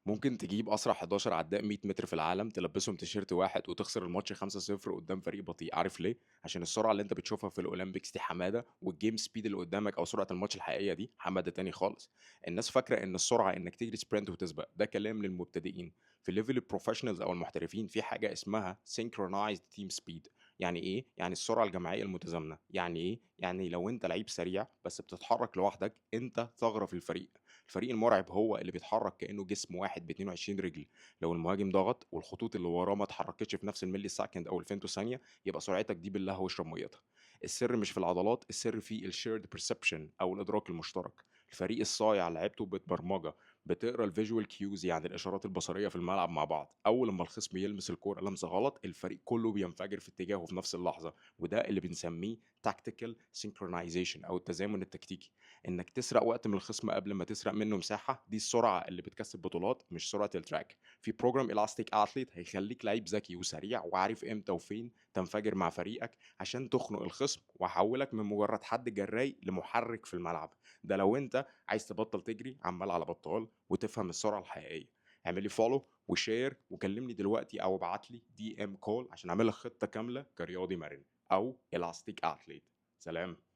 ممكن تجيب أسرع 11 عداء 100 متر في العالم، تلبسهم تيشيرت واحد وتخسر الماتش 5-0 قدام فريق بطيء، عارف ليه؟ عشان السرعة اللي أنت بتشوفها في الأولمبيكس دي حمادة، والجيم سبيد اللي قدامك أو سرعة الماتش الحقيقية دي حمادة تاني خالص. الناس فاكرة إن السرعة إنك تجري سبرنت وتسبق، ده كلام للمبتدئين. في ليفل البروفيشنالز أو المحترفين في حاجة اسمها synchronized team speed. يعني إيه؟ يعني السرعة الجماعية المتزامنة. يعني إيه؟ يعني لو أنت لعيب سريع بس بتتحرك لوحدك، أنت ثغرة في الفريق. الفريق المرعب هو اللي بيتحرك كأنه جسم واحد ب 22 رجل. لو المهاجم ضغط والخطوط اللي وراه ما اتحركتش في نفس الملي سكند او الفيمتو ثانيه، يبقى سرعتك دي بالله واشرب ميتها. السر مش في العضلات، السر في الشيرد بيرسبشن او الادراك المشترك. الفريق الصايع لعبته بتبرمجه، بتقرا الفيجوال كيوز يعني الاشارات البصريه في الملعب مع بعض. اول لما الخصم يلمس الكوره لمسه غلط، الفريق كله بينفجر في اتجاهه في نفس اللحظه. وده اللي بنسميه تاكتيكال سينكرونايزيشن او التزامن التكتيكي. انك تسرق وقت من الخصم قبل ما تسرق منه مساحه، دي السرعه اللي بتكسب بطولات مش سرعه التراك. في بروجرام الاستيك اثليت هيخليك لعيب ذكي وسريع وعارف امتى وفين تنفجر مع فريقك عشان تخنق الخصم وحولك من مجرد حد جراي لمحرك في الملعب. ده لو انت عايز تبطل تجري عمال على بطال وتفهم السرعه الحقيقيه. اعمل لي فولو وشير وكلمني دلوقتي او ابعت لي دي ام كول عشان اعمل لك خطه كامله كرياضي مرن او الاستيك اثليت. سلام.